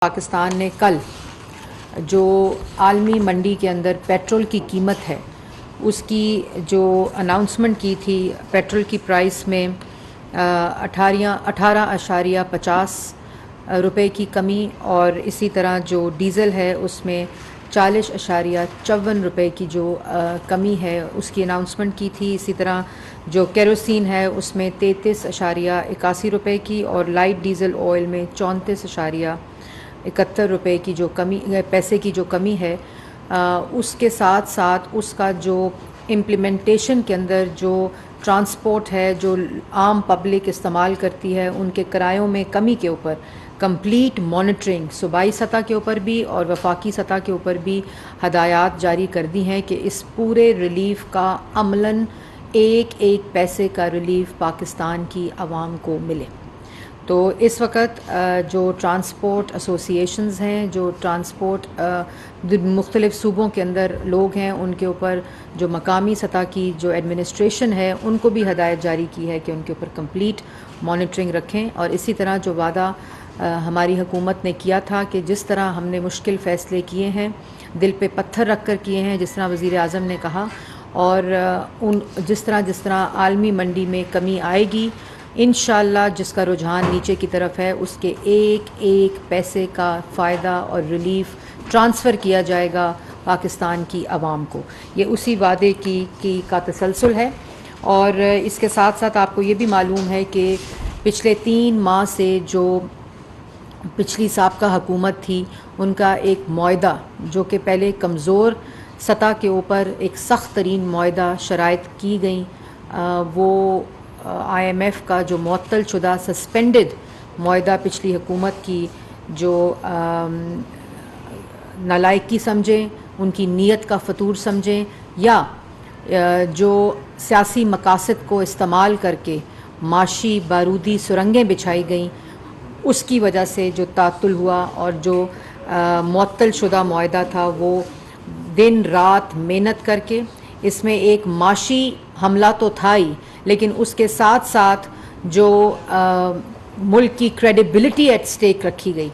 پاکستان نے کل جو عالمی منڈی کے اندر پیٹرول کی قیمت ہے اس کی جو اناؤنسمنٹ کی تھی، پیٹرول کی پرائس میں 18.50 روپے کی کمی، اور اسی طرح جو ڈیزل ہے اس میں 40.54 روپے کی جو کمی ہے اس کی اناؤنسمنٹ کی تھی۔ اسی طرح جو کیروسین ہے اس میں 33.81 روپے کی، اور لائٹ ڈیزل آئل میں 34.71 روپے کی جو کمی پیسے کی جو کمی ہے، اس کے ساتھ ساتھ اس کا جو امپلیمنٹیشن کے اندر جو ٹرانسپورٹ ہے جو عام پبلک استعمال کرتی ہے ان کے کرایوں میں کمی کے اوپر کمپلیٹ مانیٹرنگ صوبائی سطح کے اوپر بھی اور وفاقی سطح کے اوپر بھی ہدایات جاری کر دی ہیں کہ اس پورے ریلیف کا عملاً ایک پیسے کا ریلیف پاکستان کی عوام کو ملے۔ تو اس وقت جو ٹرانسپورٹ ایسوسیشنز ہیں، جو ٹرانسپورٹ مختلف صوبوں کے اندر لوگ ہیں، ان کے اوپر جو مقامی سطح کی جو ایڈمنسٹریشن ہے ان کو بھی ہدایت جاری کی ہے کہ ان کے اوپر کمپلیٹ مانیٹرنگ رکھیں، اور اسی طرح جو وعدہ ہماری حکومت نے کیا تھا کہ جس طرح ہم نے مشکل فیصلے کیے ہیں، دل پہ پتھر رکھ کر کیے ہیں، جس طرح وزیر اعظم نے کہا، اور جس طرح عالمی منڈی میں کمی آئے گی انشاءاللہ، جس کا رجحان نیچے کی طرف ہے، اس کے ایک پیسے کا فائدہ اور ریلیف ٹرانسفر کیا جائے گا پاکستان کی عوام کو۔ یہ اسی وعدے کا تسلسل ہے، اور اس کے ساتھ ساتھ آپ کو یہ بھی معلوم ہے کہ پچھلے 3 ماہ سے جو پچھلی سابقہ حکومت تھی ان کا ایک معاہدہ جو کہ پہلے کمزور سطح کے اوپر ایک سخت ترین معاہدہ شرائط کی گئیں، وہ IMF کا جو معطل شدہ سسپینڈڈ معاہدہ پچھلی حکومت کی جو نالائکی سمجھیں، ان کی نیت کا فطور سمجھیں، یا جو سیاسی مقاصد کو استعمال کر کے معاشی بارودی سرنگیں بچھائی گئیں، اس کی وجہ سے جو تعطل ہوا، اور جو معطل شدہ معاہدہ تھا وہ دن رات محنت کر کے اس میں ایک معاشی حملہ تو تھا ہی، لیکن اس کے ساتھ ساتھ جو ملک کی کریڈیبلٹی ایٹ سٹیک رکھی گئی،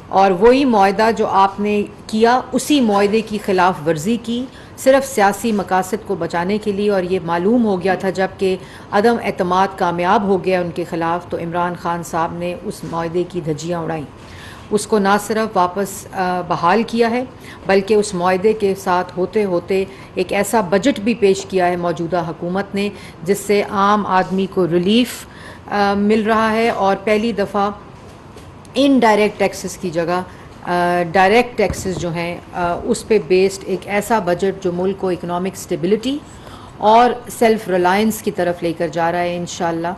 اور وہی معاہدہ جو آپ نے کیا اسی معاہدے کی خلاف ورزی کی صرف سیاسی مقاصد کو بچانے کے لیے، اور یہ معلوم ہو گیا تھا جب کہ عدم اعتماد کامیاب ہو گیا ان کے خلاف، تو عمران خان صاحب نے اس معاہدے کی دھجیاں اڑائیں، اس کو نہ صرف واپس بحال کیا ہے بلکہ اس معاہدے کے ساتھ ہوتے ہوتے ایک ایسا بجٹ بھی پیش کیا ہے موجودہ حکومت نے جس سے عام آدمی کو ریلیف مل رہا ہے، اور پہلی دفعہ انڈائریکٹ ٹیکسز کی جگہ ڈائریکٹ ٹیکسز جو ہیں اس پہ بیسڈ ایک ایسا بجٹ جو ملک کو اکنامک سٹیبلٹی اور سیلف ریلائنس کی طرف لے کر جا رہا ہے انشاءاللہ،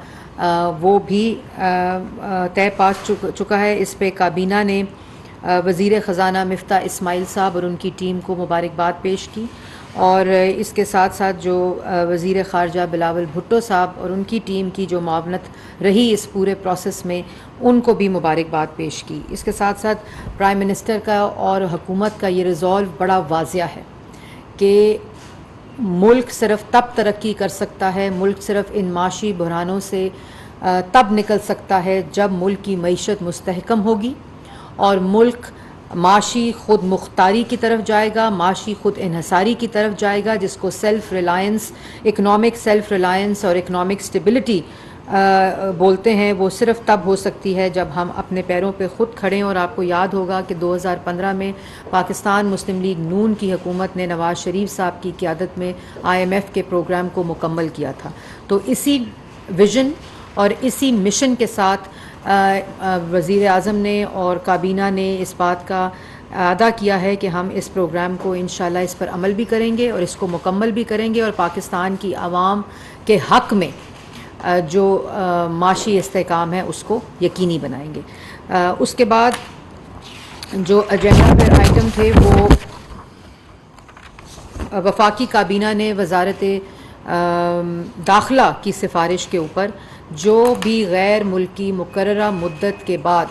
وہ بھی طے پا چکا ہے۔ اس پہ کابینہ نے وزیر خزانہ مفتاح اسماعیل صاحب اور ان کی ٹیم کو مبارکباد پیش کی، اور اس کے ساتھ ساتھ جو وزیر خارجہ بلاول بھٹو صاحب اور ان کی ٹیم کی جو معاونت رہی اس پورے پروسیس میں ان کو بھی مبارکباد پیش کی۔ اس کے ساتھ ساتھ پرائم منسٹر کا اور حکومت کا یہ ریزولو بڑا واضح ہے کہ ملک صرف تب ترقی کر سکتا ہے، ملک صرف ان معاشی بحرانوں سے تب نکل سکتا ہے جب ملک کی معیشت مستحکم ہوگی، اور ملک معاشی خود مختاری کی طرف جائے گا، معاشی خود انحصاری کی طرف جائے گا، جس کو self Reliance, economic self Reliance اور اکنامک سٹیبلٹی بولتے ہیں۔ وہ صرف تب ہو سکتی ہے جب ہم اپنے پیروں پہ خود کھڑے ہیں، اور آپ کو یاد ہوگا کہ 2015 میں پاکستان مسلم لیگ نون کی حکومت نے نواز شریف صاحب کی قیادت میں IMF کے پروگرام کو مکمل کیا تھا۔ تو اسی ویژن اور اسی مشن کے ساتھ وزیر اعظم نے اور کابینہ نے اس بات کا اعادہ کیا ہے کہ ہم اس پروگرام کو انشاءاللہ اس پر عمل بھی کریں گے اور اس کو مکمل بھی کریں گے، اور پاکستان کی عوام کے حق میں جو معاشی استحکام ہے اس کو یقینی بنائیں گے۔ اس کے بعد جو ایجنڈا پر آئٹم تھے وہ وفاقی کابینہ نے وزارت داخلہ کی سفارش کے اوپر جو بھی غیر ملکی مقررہ مدت کے بعد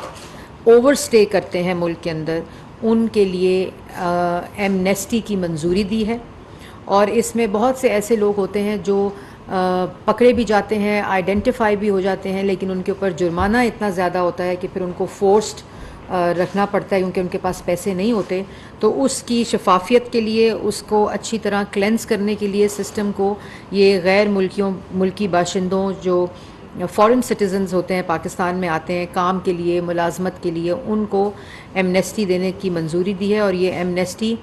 اوور سٹے کرتے ہیں ملک کے اندر ان کے لیے ایمنیسٹی کی منظوری دی ہے، اور اس میں بہت سے ایسے لوگ ہوتے ہیں جو پکڑے بھی جاتے ہیں، آئیڈینٹیفائی بھی ہو جاتے ہیں، لیکن ان کے اوپر جرمانہ اتنا زیادہ ہوتا ہے کہ پھر ان کو فورسڈ رکھنا پڑتا ہے کیونکہ ان کے پاس پیسے نہیں ہوتے. تو اس کی شفافیت کے لیے، اس کو اچھی طرح کلینس کرنے کے لیے سسٹم کو، یہ غیر ملکی باشندوں جو فارن سٹیزنز ہوتے ہیں، پاکستان میں آتے ہیں کام کے لیے، ملازمت کے لیے، ان کو ایمنیسٹی دینے کی منظوری دی ہے. اور یہ ایمنیسٹی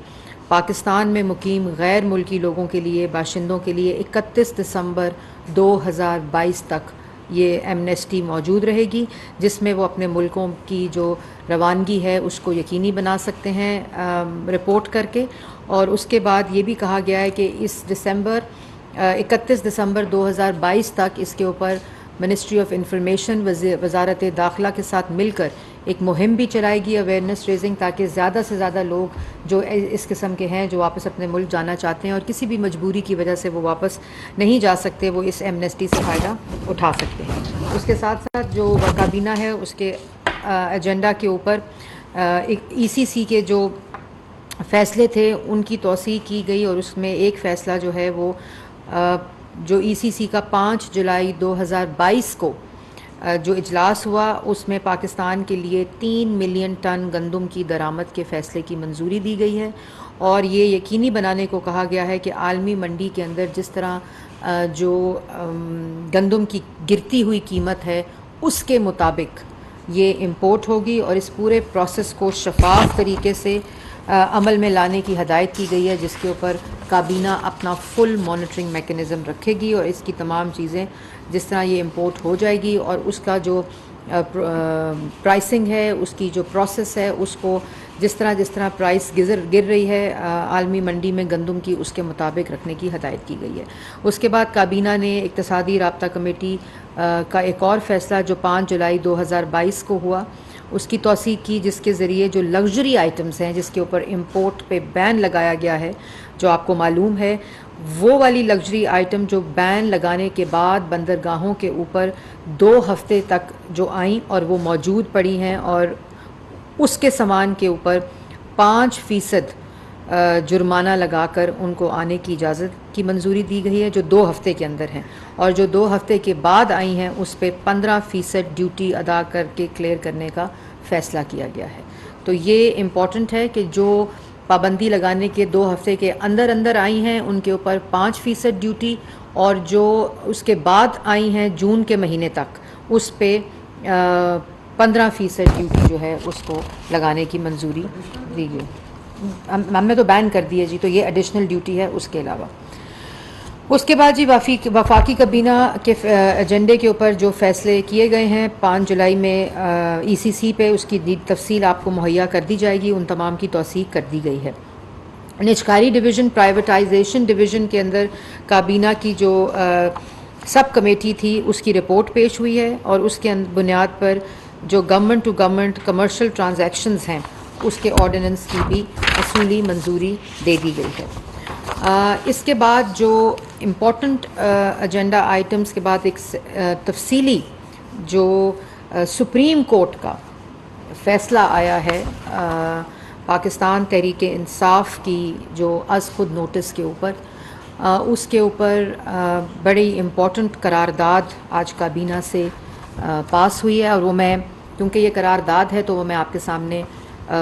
پاکستان میں مقیم غیر ملکی لوگوں کے لیے، باشندوں کے لیے 31 دسمبر 2022 تک یہ ایمنیسٹی موجود رہے گی، جس میں وہ اپنے ملکوں کی جو روانگی ہے اس کو یقینی بنا سکتے ہیں رپورٹ کر کے. اور اس کے بعد یہ بھی کہا گیا ہے کہ اس 31 دسمبر 2022 تک اس کے اوپر منسٹری آف انفارمیشن، وزارت داخلہ کے ساتھ مل کر ایک مہم بھی چلائے گی، اویئرنیس ریزنگ، تاکہ زیادہ سے زیادہ لوگ جو اس قسم کے ہیں جو واپس اپنے ملک جانا چاہتے ہیں اور کسی بھی مجبوری کی وجہ سے وہ واپس نہیں جا سکتے، وہ اس ایمنیسٹی سے فائدہ اٹھا سکتے ہیں. اس کے ساتھ ساتھ جو کابینہ ہے اس کے ایجنڈا کے اوپر ای سی سی کے جو فیصلے تھے ان کی توسیع کی گئی، اور اس میں ایک فیصلہ جو ہے وہ جو ای سی سی کا 5 جولائی 2022 کو جو اجلاس ہوا، اس میں پاکستان کے لیے 3 ملین ٹن گندم کی درآمد کے فیصلے کی منظوری دی گئی ہے. اور یہ یقینی بنانے کو کہا گیا ہے کہ عالمی منڈی کے اندر جس طرح جو گندم کی گرتی ہوئی قیمت ہے اس کے مطابق یہ امپورٹ ہوگی، اور اس پورے پروسیس کو شفاف طریقے سے عمل میں لانے کی ہدایت کی گئی ہے، جس کے اوپر کابینہ اپنا فل مانیٹرنگ میکنزم رکھے گی، اور اس کی تمام چیزیں جس طرح یہ امپورٹ ہو جائے گی اور اس کا جو پرائسنگ ہے، اس کی جو پروسیس ہے، اس کو جس طرح پرائس گر رہی ہے عالمی منڈی میں گندم کی، اس کے مطابق رکھنے کی ہدایت کی گئی ہے. اس کے بعد کابینہ نے اقتصادی رابطہ کمیٹی کا ایک اور فیصلہ جو 5 جولائی 2022 کو ہوا، اس کی توثیق کی، جس کے ذریعے جو لگژری آئٹمز ہیں جس کے اوپر امپورٹ پہ بین لگایا گیا ہے، جو آپ کو معلوم ہے، وہ والی لگژری آئٹم جو بین لگانے کے بعد بندرگاہوں کے اوپر 2 ہفتے تک جو آئیں اور وہ موجود پڑی ہیں، اور اس کے سامان کے اوپر 5% جرمانہ لگا کر ان کو آنے کی اجازت کی منظوری دی گئی ہے، جو 2 ہفتے کے اندر ہیں، اور جو 2 ہفتے کے بعد آئی ہیں اس پہ 15% ڈیوٹی ادا کر کے کلیئر کرنے کا فیصلہ کیا گیا ہے. تو یہ امپورٹنٹ ہے کہ جو پابندی لگانے کے 2 ہفتے کے اندر آئی ہیں ان کے اوپر 5% ڈیوٹی، اور جو اس کے بعد آئی ہیں جون کے مہینے تک اس پہ 15% ڈیوٹی جو ہے اس کو لگانے کی منظوری دی گئی. ہم نے تو بین کر دی ہے جی، تو یہ ایڈیشنل ڈیوٹی ہے اس کے علاوہ. اس کے بعد جی وفاقی کابینہ کے ایجنڈے کے اوپر جو فیصلے کیے گئے ہیں 5 جولائی میں ای سی سی پہ، اس کی تفصیل آپ کو مہیا کر دی جائے گی، ان تمام کی توثیق کر دی گئی ہے. نجکاری ڈویژن، پرائیویٹائزیشن ڈویژن کے اندر کابینہ کی جو سب کمیٹی تھی اس کی رپورٹ پیش ہوئی ہے، اور اس کے بنیاد پر جو government to government commercial transactions ہیں اس کے آرڈیننس کی بھی اصولی منظوری دے دی گئی ہے. اس کے بعد جو امپورٹنٹ ایجنڈا آئٹمز کے بعد ایک تفصیلی جو سپریم کورٹ کا فیصلہ آیا ہے پاکستان تحریک انصاف کی جو از خود نوٹس کے اوپر، اس کے اوپر بڑی امپورٹنٹ قرارداد آج کابینہ سے پاس ہوئی ہے، اور وہ میں کیونکہ یہ قرارداد ہے تو وہ میں آپ کے سامنے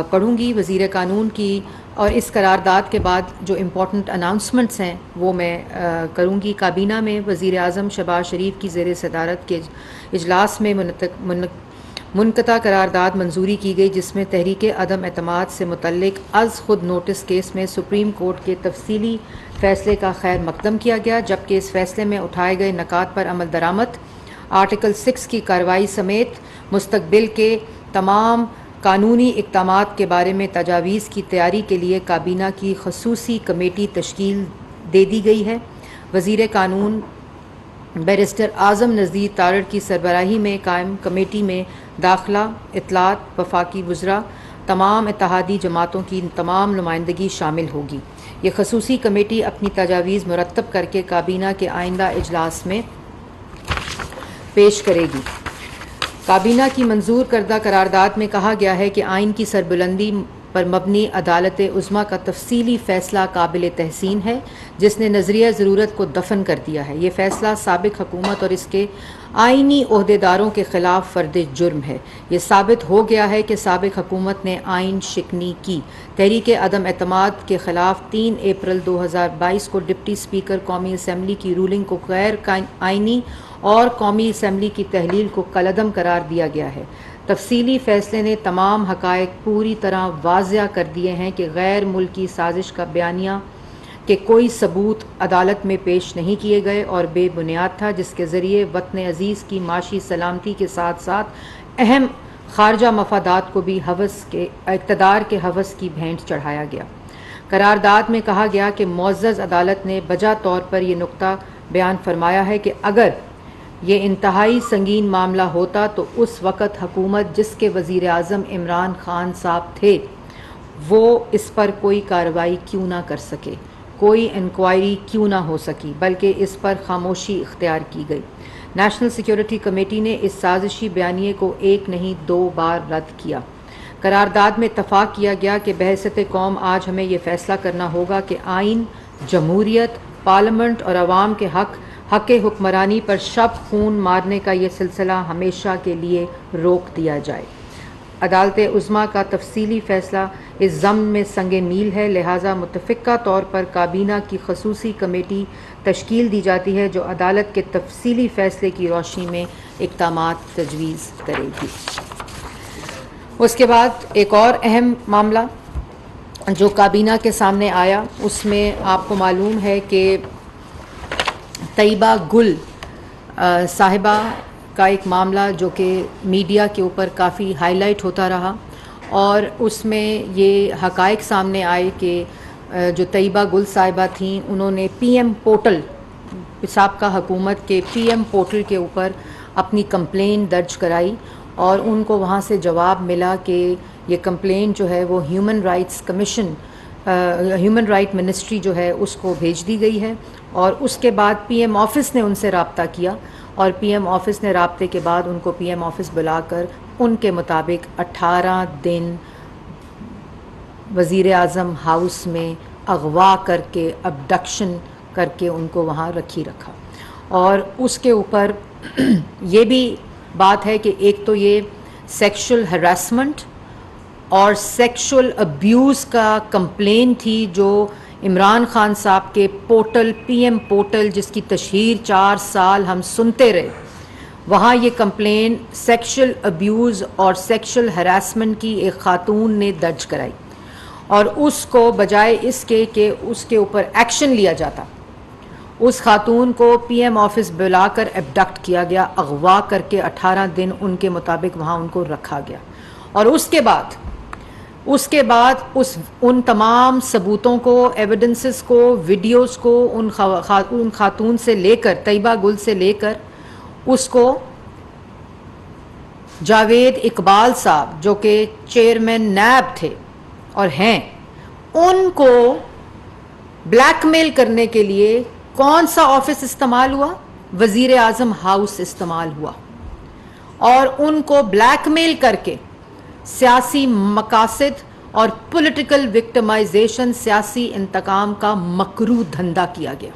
پڑھوں گی وزیر قانون کی، اور اس قرارداد کے بعد جو امپورٹنٹ اناؤنسمنٹس ہیں وہ میں کروں گی. کابینہ میں وزیر اعظم شہباز شریف کی زیر صدارت کے اجلاس میں منقطع قرارداد منظوری کی گئی، جس میں تحریک عدم اعتماد سے متعلق از خود نوٹس کیس میں سپریم کورٹ کے تفصیلی فیصلے کا خیر مقدم کیا گیا، جبکہ اس فیصلے میں اٹھائے گئے نکات پر عمل درآمد، آرٹیکل 6 کی کارروائی سمیت مستقبل کے تمام قانونی اقدامات کے بارے میں تجاویز کی تیاری کے لیے کابینہ کی خصوصی کمیٹی تشکیل دے دی گئی ہے. وزیر قانون بیرسٹر اعظم نذیر تارڑ کی سربراہی میں قائم کمیٹی میں داخلہ، اطلاعات، وفاقی وزراء، تمام اتحادی جماعتوں کی تمام نمائندگی شامل ہوگی. یہ خصوصی کمیٹی اپنی تجاویز مرتب کر کے کابینہ کے آئندہ اجلاس میں پیش کرے گی. کابینہ کی منظور کردہ قرارداد میں کہا گیا ہے کہ آئین کی سربلندی پر مبنی عدالت عظمیٰ کا تفصیلی فیصلہ قابل تحسین ہے جس نے نظریہ ضرورت کو دفن کر دیا ہے۔ یہ فیصلہ سابق حکومت اور اس کے آئینی عہدیداروں کے خلاف فرد جرم ہے۔ یہ ثابت ہو گیا ہے کہ سابق حکومت نے آئین شکنی کی۔ تحریک عدم اعتماد کے خلاف 3 اپریل 2022 کو ڈپٹی اسپیکر قومی اسمبلی کی رولنگ کو غیر آئینی اور قومی اسمبلی کی تحلیل کو کالعدم قرار دیا گیا ہے۔ تفصیلی فیصلے نے تمام حقائق پوری طرح واضح کر دیے ہیں کہ غیر ملکی سازش کا بیانیہ کہ کوئی ثبوت عدالت میں پیش نہیں کیے گئے اور بے بنیاد تھا، جس کے ذریعے وطن عزیز کی معاشی سلامتی کے ساتھ ساتھ اہم خارجہ مفادات کو بھی اقتدار کے ہوس کی بھینٹ چڑھایا گیا۔ قرارداد میں کہا گیا کہ معزز عدالت نے بجا طور پر یہ نقطہ بیان فرمایا ہے کہ اگر یہ انتہائی سنگین معاملہ ہوتا تو اس وقت حکومت جس کے وزیر اعظم عمران خان صاحب تھے وہ اس پر کوئی کارروائی کیوں نہ کر سکے، کوئی انکوائری کیوں نہ ہو سکی، بلکہ اس پر خاموشی اختیار کی گئی۔ نیشنل سیکیورٹی کمیٹی نے اس سازشی بیانیے کو 1 نہیں 2 بار رد کیا۔ قرارداد میں اتفاق کیا گیا کہ بحیثیت قوم آج ہمیں یہ فیصلہ کرنا ہوگا کہ آئین، جمہوریت، پارلیمنٹ اور عوام کے حق حکمرانی پر شب خون مارنے کا یہ سلسلہ ہمیشہ کے لیے روک دیا جائے۔ عدالت عظمیٰ کا تفصیلی فیصلہ اس ضمن میں سنگ میل ہے، لہٰذا متفقہ طور پر کابینہ کی خصوصی کمیٹی تشکیل دی جاتی ہے جو عدالت کے تفصیلی فیصلے کی روشنی میں اقدامات تجویز کرے گی۔ اس کے بعد ایک اور اہم معاملہ جو کابینہ کے سامنے آیا، اس میں آپ کو معلوم ہے کہ طیبہ گل صاحبہ کا ایک معاملہ جو کہ میڈیا کے اوپر کافی ہائی لائٹ ہوتا رہا، اور اس میں یہ حقائق سامنے آئے کہ جو طیبہ گل صاحبہ تھیں انہوں نے پی ایم پورٹل، سابقہ حکومت کے پی ایم پورٹل کے اوپر اپنی کمپلین درج کرائی، اور ان کو وہاں سے جواب ملا کہ یہ کمپلین جو ہے وہ human rights commission, human right ministry جو ہے اس کو بھیج دی گئی ہے، اور اس کے بعد پی ایم آفس نے ان سے رابطہ کیا، اور پی ایم آفس نے رابطے کے بعد ان کو پی ایم آفس بلا کر ان کے مطابق 18 دن وزیر اعظم ہاؤس میں اغوا کر کے، ابڈکشن کر کے ان کو وہاں رکھا، اور اس کے اوپر یہ بھی بات ہے کہ ایک تو یہ سیکشل ہراسمنٹ اور سیکشل ابیوز کا کمپلین تھی جو عمران خان صاحب کے پورٹل، پی ایم پورٹل جس کی تشہیر 4 سال ہم سنتے رہے، وہاں یہ کمپلین سیکشل ابیوز اور سیکشل ہراسمنٹ کی ایک خاتون نے درج کرائی، اور اس کو بجائے اس کے کہ اس کے اوپر ایکشن لیا جاتا، اس خاتون کو پی ایم آفس بلا کر ایبڈکٹ کیا گیا، اغوا کر کے 18 دن ان کے مطابق وہاں ان کو رکھا گیا، اور اس کے بعد ان تمام ثبوتوں کو، ایویڈنسز کو، ویڈیوز کو ان خاتون سے لے کر، طیبہ گل سے لے کر اس کو جاوید اقبال صاحب جو کہ چیئرمین نیب تھے اور ہیں، ان کو بلیک میل کرنے کے لیے کون سا آفس استعمال ہوا؟ وزیر اعظم ہاؤس استعمال ہوا، اور ان کو بلیک میل کر کے سیاسی مقاصد اور پولیٹیکل وکٹمائزیشن، سیاسی انتقام کا مکروہ دھندا کیا گیا۔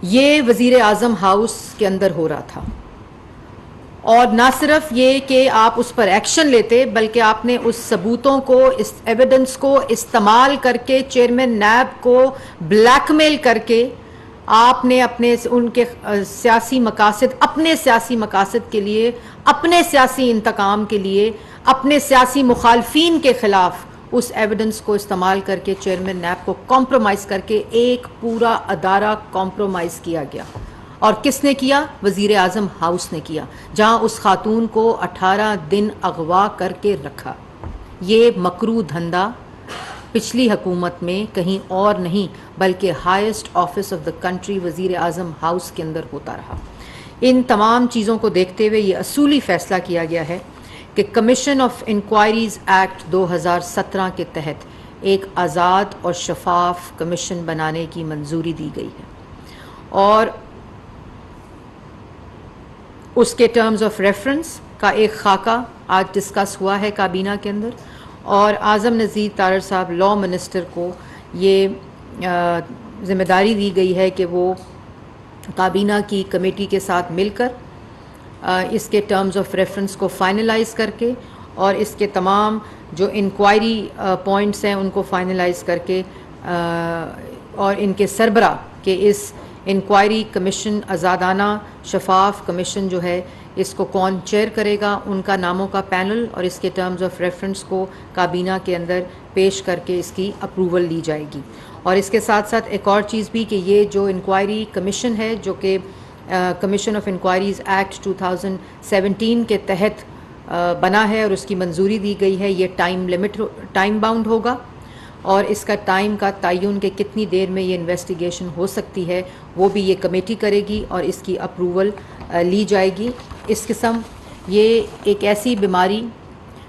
یہ وزیر اعظم ہاؤس کے اندر ہو رہا تھا، اور نہ صرف یہ کہ آپ اس پر ایکشن لیتے بلکہ آپ نے اس ثبوتوں کو، اس ایویڈنس کو استعمال کر کے چیئرمین نیب کو بلیک میل کر کے آپ نے ان کے سیاسی مقاصد، اپنے سیاسی مقاصد کے لیے، اپنے سیاسی انتقام کے لیے، اپنے سیاسی مخالفین کے خلاف اس ایویڈنس کو استعمال کر کے چیئرمین نیب کو کمپرومائز کر کے ایک پورا ادارہ کمپرومائز کیا گیا۔ اور کس نے کیا؟ وزیر اعظم ہاؤس نے کیا، جہاں اس خاتون کو 18 دن اغوا کر کے رکھا۔ یہ مکروہ دھندا پچھلی حکومت میں کہیں اور نہیں بلکہ highest office of the country, وزیر اعظم ہاؤس کے اندر ہوتا رہا۔ ان تمام چیزوں کو دیکھتے ہوئے یہ اصولی فیصلہ کیا گیا ہے کہ کمیشن آف انکوائریز ایکٹ 2017 کے تحت ایک آزاد اور شفاف کمیشن بنانے کی منظوری دی گئی ہے، اور اس کے ٹرمز آف ریفرنس کا ایک خاکہ آج ڈسکس ہوا ہے کابینہ کے اندر، اور اعظم نذیر تارڑ صاحب لا منسٹر کو یہ ذمہ داری دی گئی ہے کہ وہ کابینہ کی کمیٹی کے ساتھ مل کر اس کے ٹرمز آف ریفرنس کو فائنلائز کر کے اور اس کے تمام جو انکوائری پوائنٹس ہیں ان کو فائنلائز کر کے اور ان کے سربراہ کہ اس انکوائری کمیشن آزادانہ شفاف کمیشن جو ہے اس کو کون چیئر کرے گا، ان کا ناموں کا پینل اور اس کے ٹرمز آف ریفرنس کو کابینہ کے اندر پیش کر کے اس کی اپروول لی جائے گی۔ اور اس کے ساتھ ساتھ ایک اور چیز بھی کہ یہ جو انکوائری کمیشن ہے جو کہ کمیشن آف انکوائریز ایکٹ 2017 کے تحت بنا ہے اور اس کی منظوری دی گئی ہے، یہ ٹائم باؤنڈ ہوگا اور اس کا ٹائم کا تعین کہ کتنی دیر میں یہ انویسٹیگیشن ہو سکتی ہے وہ بھی یہ کمیٹی کرے گی اور اس کی اپروول لی جائے گی۔ اس قسم یہ ایک ایسی بیماری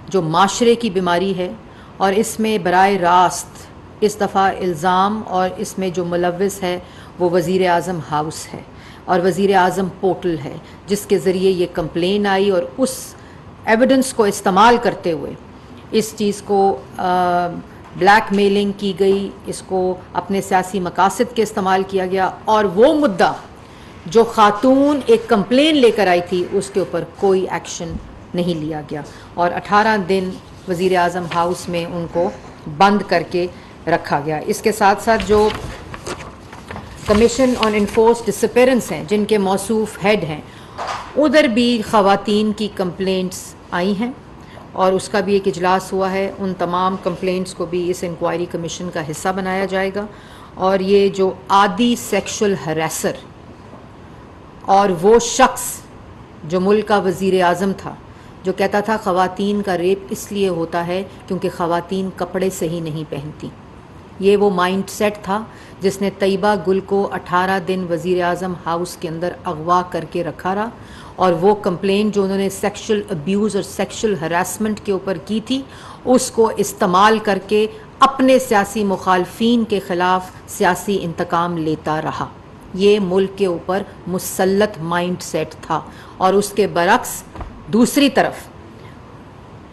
جو معاشرے کی بیماری ہے اور اس میں براہ راست اس دفعہ الزام اور اس میں جو ملوث ہے وہ وزیر اعظم ہاؤس ہے اور وزیر اعظم پورٹل ہے جس کے ذریعے یہ کمپلین آئی اور اس ایویڈنس کو استعمال کرتے ہوئے اس چیز کو بلیک میلنگ کی گئی، اس کو اپنے سیاسی مقاصد کے استعمال کیا گیا اور وہ مدعا جو خاتون ایک کمپلین لے کر آئی تھی اس کے اوپر کوئی ایکشن نہیں لیا گیا اور 18 دن وزیر اعظم ہاؤس میں ان کو بند کر کے رکھا گیا۔ اس کے ساتھ ساتھ جو کمیشن آن انفورس ڈسپیرنس ہیں جن کے موصوف ہیڈ ہیں ادھر بھی خواتین کی کمپلینٹس آئی ہیں اور اس کا بھی ایک اجلاس ہوا ہے، ان تمام کمپلینٹس کو بھی اس انکوائری کمیشن کا حصہ بنایا جائے گا۔ اور یہ جو عادی سیکشل ہریسر اور وہ شخص جو ملک کا وزیر اعظم تھا جو کہتا تھا خواتین کا ریپ اس لیے ہوتا ہے کیونکہ خواتین کپڑے صحیح نہیں پہنتی، یہ وہ مائنڈ سیٹ تھا جس نے طیبہ گل کو 18 دن وزیر اعظم ہاؤس کے اندر اغوا کر کے رکھا رہا اور وہ کمپلین جو انہوں نے سیکشل ابیوز اور سیکشل ہراسمنٹ کے اوپر کی تھی اس کو استعمال کر کے اپنے سیاسی مخالفین کے خلاف سیاسی انتقام لیتا رہا۔ یہ ملک کے اوپر مسلط مائنڈ سیٹ تھا اور اس کے برعکس دوسری طرف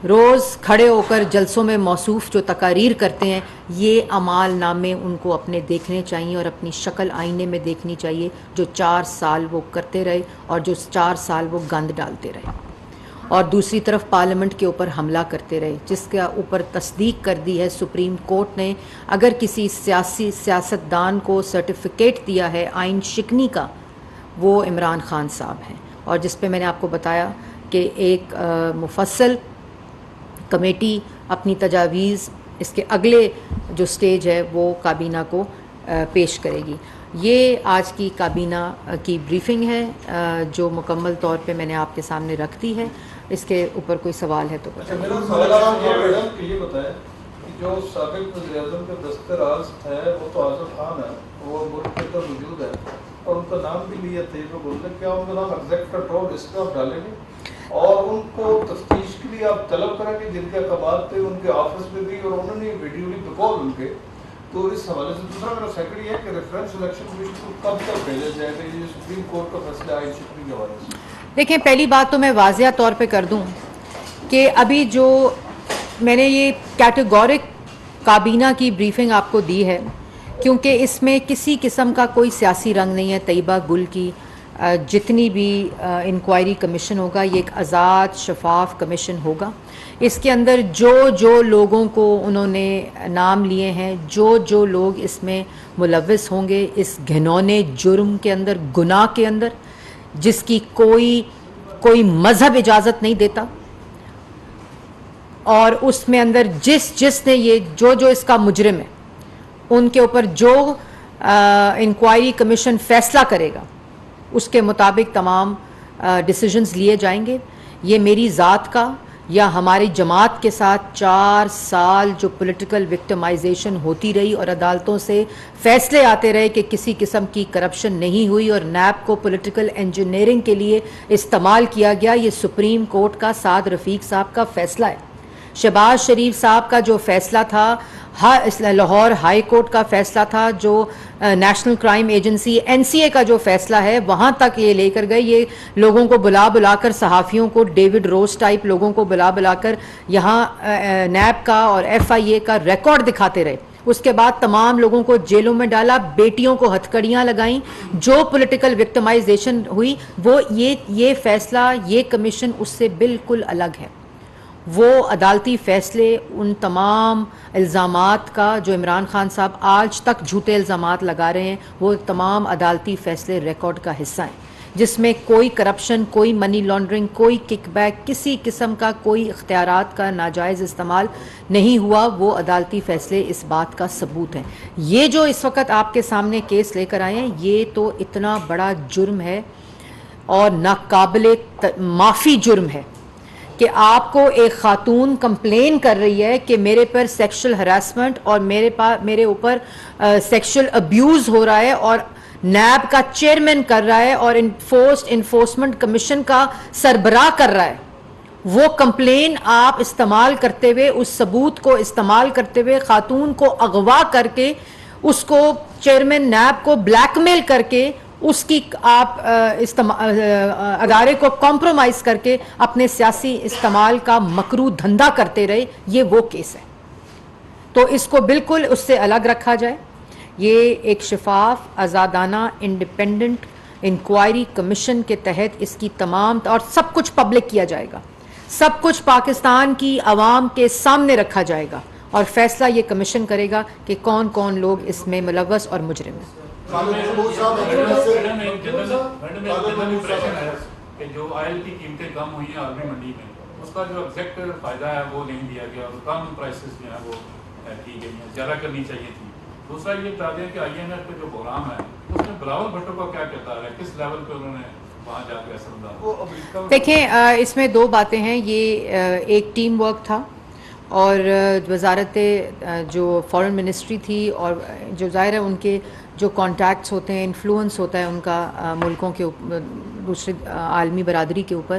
روز کھڑے ہو کر جلسوں میں موصوف جو تقاریر کرتے ہیں یہ اعمال نامے ان کو اپنے دیکھنے چاہیے اور اپنی شکل آئینے میں دیکھنی چاہیے جو 4 سال وہ کرتے رہے اور جو 4 سال وہ گند ڈالتے رہے اور دوسری طرف پارلیمنٹ کے اوپر حملہ کرتے رہے جس کے اوپر تصدیق کر دی ہے سپریم کورٹ نے۔ اگر کسی سیاستدان کو سرٹیفکیٹ دیا ہے آئین شکنی کا وہ عمران خان صاحب ہیں اور جس پہ میں نے آپ کو بتایا کہ ایک مفصل کمیٹی اپنی تجاویز اس کے اگلے جو سٹیج ہے وہ کابینہ کو پیش کرے گی۔ یہ آج کی کابینہ کی بریفنگ ہے جو مکمل طور پہ میں نے آپ کے سامنے رکھ دی ہے۔ اس کے اوپر کوئی سوال ہے تو میرا سوال آپ یہ بتائیں کہ جو سابق وزیر اعظم کا دستراز ہے وہ تو اعظم خان ہے، وہ ملک کے اندر موجود ہے اور ان کا نام بھی لیا تھے جو بولتے کیا ان کا نام ایگزیکٹ کنٹرول اس میں آپ ڈالیں گے اور ان کو تفتیش کے لیے آپ طلب کریں گے جن کے اقدامات تھے ان کے آفس میں بھی اور انہوں نے ویڈیو بھی بکول ان کے، تو اس حوالے سے دوسرا میرا سیکنڈ یہ ہے کہ ریفرنس الیکشن کمیشن کو کب تک بھیجا جائے گا یہ سپریم کورٹ کا فیصلہ آئین شکنی کے حوالے سے؟ دیکھیں پہلی بات تو میں واضح طور پہ کر دوں کہ ابھی جو میں نے یہ کیٹیگورک کابینہ کی بریفنگ آپ کو دی ہے کیونکہ اس میں کسی قسم کا کوئی سیاسی رنگ نہیں ہے۔ طیبہ گل کی جتنی بھی انکوائری کمیشن ہوگا یہ ایک آزاد شفاف کمیشن ہوگا، اس کے اندر جو لوگوں کو انہوں نے نام لیے ہیں جو لوگ اس میں ملوث ہوں گے اس گھنونے جرم کے اندر گناہ کے اندر جس کی کوئی مذہب اجازت نہیں دیتا اور اس میں اندر جس نے یہ جو اس کا مجرم ہے ان کے اوپر جو انکوائری کمیشن فیصلہ کرے گا اس کے مطابق تمام ڈیسیجنز لیے جائیں گے۔ یہ میری ذات کا یا ہماری جماعت کے ساتھ 4 سال جو پولیٹیکل وکٹمائزیشن ہوتی رہی اور عدالتوں سے فیصلے آتے رہے کہ کسی قسم کی کرپشن نہیں ہوئی اور نیب کو پولیٹیکل انجینئرنگ کے لیے استعمال کیا گیا، یہ سپریم کورٹ کا سعد رفیق صاحب کا فیصلہ ہے۔ شہباز شریف صاحب کا جو فیصلہ تھا لاہور ہائی کورٹ کا فیصلہ تھا، جو نیشنل کرائم ایجنسی NCA کا جو فیصلہ ہے وہاں تک یہ لے کر گئے. یہ لوگوں کو بلا کر، صحافیوں کو، ڈیوڈ روز ٹائپ لوگوں کو بلا کر یہاں نیب کا اور FIA کا ریکارڈ دکھاتے رہے. اس کے بعد تمام لوگوں کو جیلوں میں ڈالا، بیٹیوں کو ہتھکڑیاں لگائیں، جو پولیٹیکل وکٹمائزیشن ہوئی وہ یہ فیصلہ، یہ کمیشن اس سے بالکل الگ ہے. وہ عدالتی فیصلے ان تمام الزامات کا جو عمران خان صاحب آج تک جھوٹے الزامات لگا رہے ہیں، وہ تمام عدالتی فیصلے ریکارڈ کا حصہ ہیں، جس میں کوئی کرپشن، کوئی منی لانڈرنگ، کوئی کک بیک، کسی قسم کا کوئی اختیارات کا ناجائز استعمال نہیں ہوا. وہ عدالتی فیصلے اس بات کا ثبوت ہیں. یہ جو اس وقت آپ کے سامنے کیس لے کر آئے ہیں، یہ تو اتنا بڑا جرم ہے اور ناقابل معافی جرم ہے کہ آپ کو ایک خاتون کمپلین کر رہی ہے کہ میرے پر سیکشل ہراسمنٹ اور میرے اوپر سیکشل ابیوز ہو رہا ہے، اور نیب کا چیئرمین کر رہا ہے اور انفورسمنٹ کمیشن کا سربراہ کر رہا ہے. وہ کمپلین آپ استعمال کرتے ہوئے، اس ثبوت کو استعمال کرتے ہوئے، خاتون کو اغوا کر کے، اس کو چیئرمین نیب کو بلیک میل کر کے، اس کی آپ ادارے کو کمپرومائز کر کے اپنے سیاسی استعمال کا مکروہ دھندا کرتے رہے. یہ وہ کیس ہے، تو اس کو بالکل اس سے الگ رکھا جائے. یہ ایک شفاف، آزادانہ، انڈیپینڈنٹ انکوائری کمیشن کے تحت اس کی تمام، اور سب کچھ پبلک کیا جائے گا، سب کچھ پاکستان کی عوام کے سامنے رکھا جائے گا، اور فیصلہ یہ کمیشن کرے گا کہ کون کون لوگ اس میں ملوث اور مجرم ہیں. کہ جو آئل کی قیمتیں کم ہوئی ہیں عالمی منڈی میں، اس کا جو ایگزیکٹ فائدہ ہے وہ نہیں دیا گیا، اور کم پرائسز جو ہیں وہ کی گئی ہیں، زیادہ کرنی چاہیے تھی. دوسرا یہ بتا دیں کہ IMF کا جو پروگرام ہے اس میں بلاول بھٹو کا کیا کردار ہے، کس لیول پہ انہوں نے وہاں جا کے اثر ڈالا؟ دیکھیں، اس میں دو باتیں ہیں. یہ ایک ٹیم ورک تھا، اور وزارت جو فارن منسٹری تھی، اور جو ظاہر ہے ان کے جو کانٹیکٹس ہوتے ہیں، انفلوئنس ہوتا ہے ان کا ملکوں کے دوسرے عالمی برادری کے اوپر،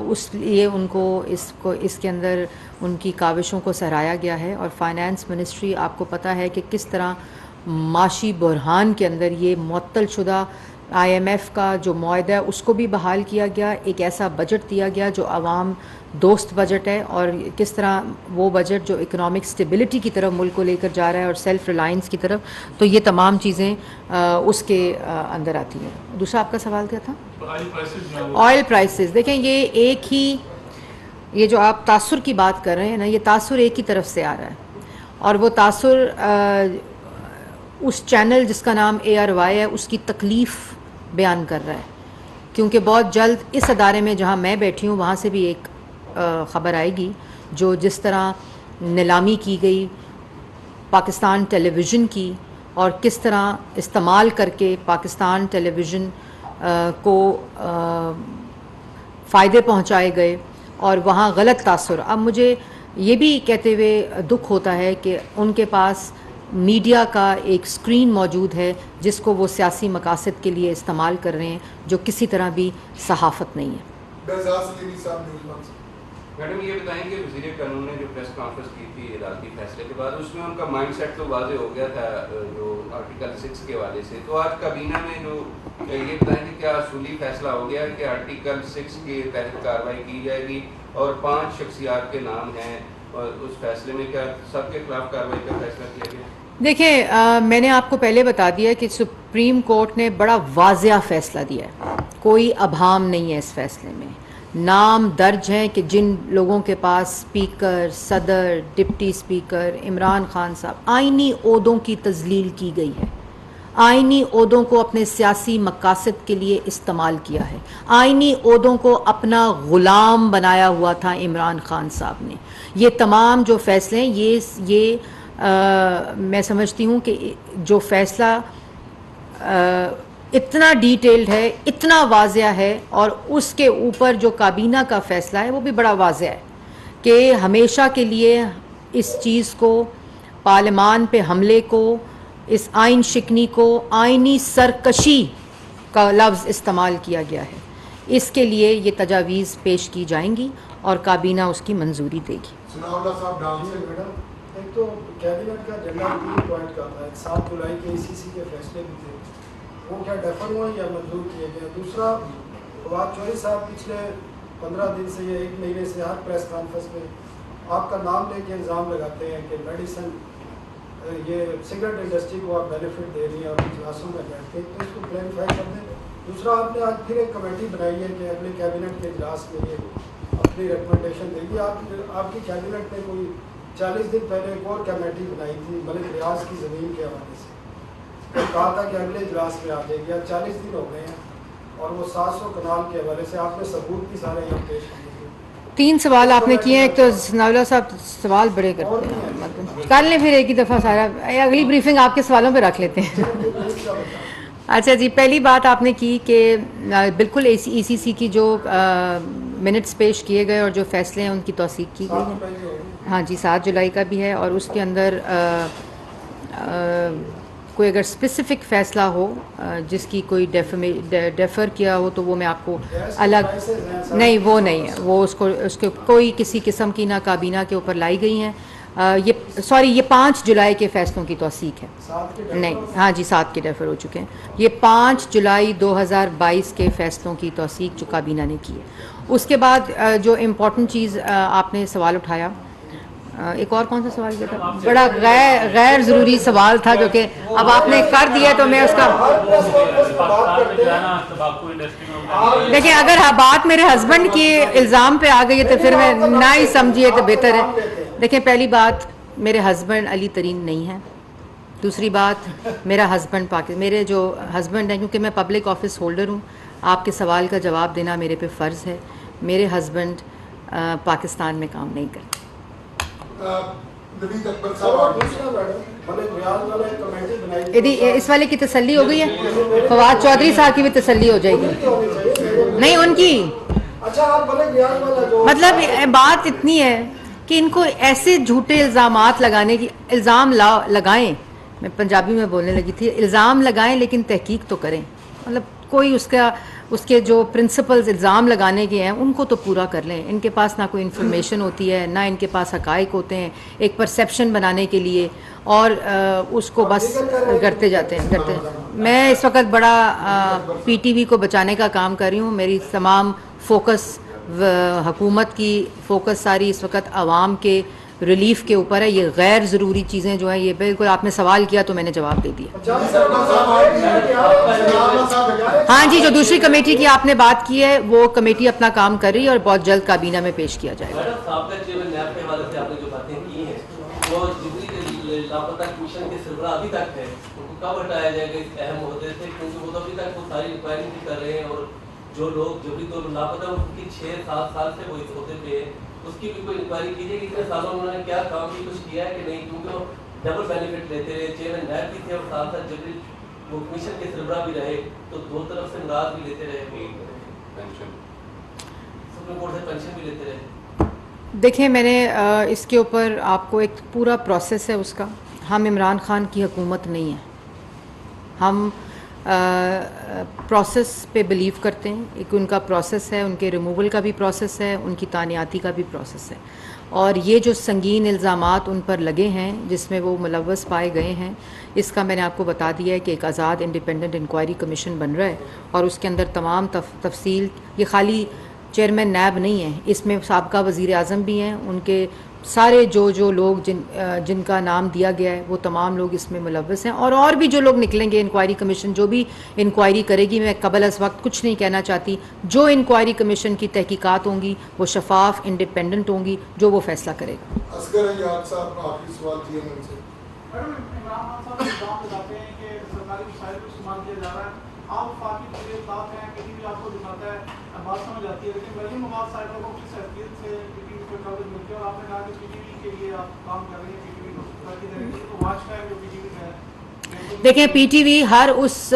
اس لیے ان کو اس کے اندر ان کی کاوشوں کو سراہا گیا ہے. اور فائنانس منسٹری، آپ کو پتہ ہے کہ کس طرح معاشی بحران کے اندر یہ معطل شدہ IMF کا جو معاہدہ ہے اس کو بھی بحال کیا گیا، ایک ایسا بجٹ دیا گیا جو عوام دوست بجٹ ہے، اور کس طرح وہ بجٹ جو اکنامک سٹیبلٹی کی طرف ملک کو لے کر جا رہا ہے اور سیلف ریلائنس کی طرف، تو یہ تمام چیزیں اس کے اندر آتی ہیں. دوسرا آپ کا سوال کیا تھا؟ Oil prices. دیکھیں، یہ ایک ہی، یہ جو آپ تاثر کی بات کر رہے ہیں نا، یہ تاثر ایک ہی طرف سے آ رہا ہے، اور وہ تاثر اس چینل جس کا نام ARY ہے اس کی تکلیف بیان کر رہا ہے. کیونکہ بہت جلد اس ادارے میں جہاں میں بیٹھی ہوں وہاں سے بھی ایک خبر آئے گی، جو جس طرح نیلامی کی گئی پاکستان ٹیلی ویژن کی، اور کس طرح استعمال کر کے پاکستان ٹیلی ویژن کو فائدے پہنچائے گئے، اور وہاں غلط تاثر. اب مجھے یہ بھی کہتے ہوئے دکھ ہوتا ہے کہ ان کے پاس میڈیا کا ایک اسکرین موجود ہے جس کو وہ سیاسی مقاصد کے لیے استعمال کر رہے ہیں، جو کسی طرح بھی صحافت نہیں ہے. میڈم، یہ بتائیں کہ وزیر قانون نے جو پریس کانفرنس کی تھی عدالتی فیصلے کے بعد، اس میں ان کا مائنڈ سیٹ تو واضح ہو گیا تھا جو آرٹیکل 6 کے حوالے سے. تو آج کابینہ میں جو یہ بتائیں کہ کیا اصولی فیصلہ ہو گیا کہ آرٹیکل 6 کے تحت کارروائی کی جائے گی، اور 5 شخصیات کے نام ہیں، اور اس فیصلے میں کیا سب کے خلاف کارروائی کا فیصلہ کیا گیا؟ دیکھیں، میں نے آپ کو پہلے بتا دیا کہ سپریم کورٹ نے بڑا واضح فیصلہ دیا ہے، کوئی ابہام نہیں ہے اس فیصلے میں. نام درج ہیں کہ جن لوگوں کے پاس اسپیکر، صدر، ڈپٹی اسپیکر، عمران خان صاحب، آئینی عہدوں کی تذلیل کی گئی ہے، آئینی عہدوں کو اپنے سیاسی مقاصد کے لیے استعمال کیا ہے، آئینی عہدوں کو اپنا غلام بنایا ہوا تھا عمران خان صاحب نے. یہ تمام جو فیصلے ہیں، یہ میں سمجھتی ہوں کہ جو فیصلہ اتنا ڈیٹیلڈ ہے، اتنا واضح ہے، اور اس کے اوپر جو کابینہ کا فیصلہ ہے وہ بھی بڑا واضح ہے کہ ہمیشہ کے لیے اس چیز کو، پارلیمان پہ حملے کو، اس آئین شکنی کو، آئینی سرکشی کا لفظ استعمال کیا گیا ہے. اس کے لیے یہ تجاویز پیش کی جائیں گی اور کابینہ اس کی منظوری دے گی. ایک تو کیبنٹ کا ایجنڈا 3 پوائنٹ کا تھا، 7 جولائی کے ECC کے فیصلے بھی تھے، وہ کیا ڈیفر ہوئے یا منظور کیے گئے؟ دوسرا، فواد چوہدری صاحب پچھلے 15 دن سے یا 1 مہینے سے ہر پریس کانفرنس میں آپ کا نام لے کے الزام لگاتے ہیں کہ میڈیسن یہ سگریٹ انڈسٹری کو آپ بینیفٹ دے رہی ہیں اور اجلاسوں میں بیٹھتے ہیں، تو اس کو کلیریفائی کر دیں۔ دوسرا، آپ نے آج پھر ایک کمیٹی بنائی ہے کہ اپنے کیبنٹ کے اجلاس میں یہ اپنی ریکمنڈیشن دے گی۔ آپ کی کیبنٹ نے کوئی 40 دن پہلے ایک اور کمیٹی بنائی تھی ملک ریاض کی زمین کے حوالے سے، کہا تھا کہ اگلے اجلاس میں آ جائے گی۔ 40 دن ہو گئے ہیں اور وہ 700 کنال کے حوالے سے آپ نے ثبوت بھی سارے یہاں پیش کیے تھے۔ 3 سوال آپ نے کیے ہیں، ایک تو ثناءاللہ صاحب سوال بڑے کرتے ہیں، کر لیں پھر ایک ہی دفعہ سارا، اگلی بریفنگ آپ کے سوالوں پہ رکھ لیتے ہیں۔ اچھا جی، پہلی بات آپ نے کی کہ بالکل ECC کی جو منٹس پیش کیے گئے اور جو فیصلے ہیں ان کی توثیق کی گئی ہے۔ ہاں جی، 7 جولائی کا بھی ہے، اور اس کے اندر کوئی اگر اسپیسیفک فیصلہ ہو جس کی کوئی ڈیفر کیا ہو تو وہ میں آپ کو الگ نہیں، وہ نہیں ہے، وہ اس کے کوئی کسی قسم کی نہ کابینہ کے اوپر لائی گئی ہیں۔ یہ 5 جولائی کے فیصلوں کی توثیق ہے، نہیں، ہاں جی 7 کے ڈیفر ہو چکے ہیں۔ یہ 5 جولائی 2022 کے فیصلوں کی توثیق جو کابینہ نے کی ہے۔ اس کے بعد جو امپورٹنٹ چیز آپ نے سوال اٹھایا، ایک اور کون سا سوال کیا تھا؟ بڑا غیر ضروری سوال تھا جو کہ اب آپ نے کر دیا تو میں اس کا دیکھیں، اگر بات میرے ہسبینڈ کے الزام پہ آ گئی ہے تو پھر میں نہ ہی سمجھیے تو بہتر ہے۔ دیکھیں، پہلی بات میرے ہسبینڈ علی ترین نہیں ہیں، دوسری بات میرا ہسبینڈ میرے جو ہسبینڈ ہیں، کیونکہ میں پبلک آفس ہولڈر ہوں، آپ کے سوال کا جواب دینا میرے پہ فرض ہے، میرے ہسبینڈ پاکستان میں کام نہیں کرتے۔ اس والے کی تسلی ہو گئی ہے، فواد چودھری صاحب کی بھی تسلی ہو جائے گی، نہیں ان کی مطلب بات اتنی ہے کہ ان کو ایسے جھوٹے الزامات لگانے کی لگائیں، میں پنجابی میں بولنے لگی تھی، الزام لگائیں لیکن تحقیق تو کریں، مطلب کوئی اس کے جو پرنسپلز الزام لگانے کے ہیں ان کو تو پورا کر لیں۔ ان کے پاس نہ کوئی انفارمیشن ہوتی ہے، نہ ان کے پاس حقائق ہوتے ہیں، ایک پرسیپشن بنانے کے لیے، اور اس کو بس کرتے جاتے ہیں۔ میں اس وقت بڑا PTV کو بچانے کا کام کر رہی ہوں، میری تمام فوکس حکومت کی فوکس ساری اس وقت عوام کے ریلیف کے اوپر ہے۔ یہ غیر ضروری چیزیں جو ہیں، یہ بالکل آپ نے سوال کیا تو میں نے جواب دے دیا۔ ہاں جی، جو دوسری کمیٹی کی آپ نے بات کی ہے وہ کمیٹی اپنا کام کر رہی ہے اور بہت جلد کابینہ میں پیش کیا جائے گا۔ لاپتہ کمیشن کے سربراہ ابھی تک ہے، ان کو کب ہٹایا جائے گا اس اہم عہدے سے، کیونکہ وہ تو ابھی تک وہ ساری انکوائری بھی کر رہے ہیں، اور جو لوگ جو بھی تو لاپتہ ان کی 6-7 سال سے وہ اس عہدے پہ ہے، اس کی بھی کوئی انکوائری کیجیے کہ اتنے سالوں میں انہوں نے کیا کام بھی کچھ کیا ہے کہ نہیں، کیونکہ وہ ڈبل بینیفٹ لیتے رہے، چیئرمین نیب بھی تھے اور ساتھ ساتھ جب وہ کمیشن کے سربراہ بھی رہے تو 2 طرف سے امداد بھی لیتے رہے، سپریم کورٹ سے پینشن بھی لیتے رہے۔ دیکھیں، میں نے اس کے اوپر آپ کو ایک پورا پروسیس ہے اس کا، ہم عمران خان کی حکومت نہیں ہیں، ہم پروسیس پہ بلیو کرتے ہیں، ایک ان کا پروسیس ہے، ان کے ریموول کا بھی پروسیس ہے، ان کی تعیناتی کا بھی پروسیس ہے، اور یہ جو سنگین الزامات ان پر لگے ہیں جس میں وہ ملوث پائے گئے ہیں، اس کا میں نے آپ کو بتا دیا ہے کہ ایک آزاد انڈیپینڈنٹ انکوائری کمیشن بن رہا ہے، اور اس کے اندر تمام تفصیل، یہ خالی چیئرمین نیب نہیں ہے، اس میں سابقہ وزیر اعظم بھی ہیں، ان کے سارے جو لوگ جن کا نام دیا گیا ہے وہ تمام لوگ اس میں ملوث ہیں، اور بھی جو لوگ نکلیں گے، انکوائری کمیشن جو بھی انکوائری کرے گی، میں قبل از وقت کچھ نہیں کہنا چاہتی، جو انکوائری کمیشن کی تحقیقات ہوں گی وہ شفاف انڈیپینڈنٹ ہوں گی، جو وہ فیصلہ کرے گا۔ اصغر ایاز صاحب کا آخری سوال تھی ان سے۔ میڈم، عمران خان صاحب الزام لگاتے ہیں کہ سرکاری وسائل کو استعمال کیا جا رہا ہے، آپ وفاقی تجربات ہیں، کسی بھی آپ کو دکھاتا ہے، بات سمجھ آتی ہے، لیکن مریم نواز صاحبہ کو کس حیثیت سے PTV پر کوریج ملتی ہے، اور آپ نے کہا کہ PTV کے لیے آپ کام کر رہے ہیں، PTV کو باقی طریقے تو واچ ٹائم جو PTV کا ہے۔ دیکھیں، PTV ہر اس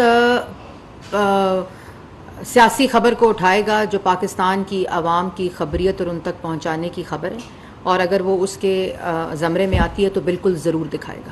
سیاسی خبر کو اٹھائے گا جو پاکستان کی عوام کی خبریت اور ان تک پہنچانے کی خبر ہے، اور اگر وہ اس کے زمرے میں آتی ہے تو بالکل ضرور دکھائے گا۔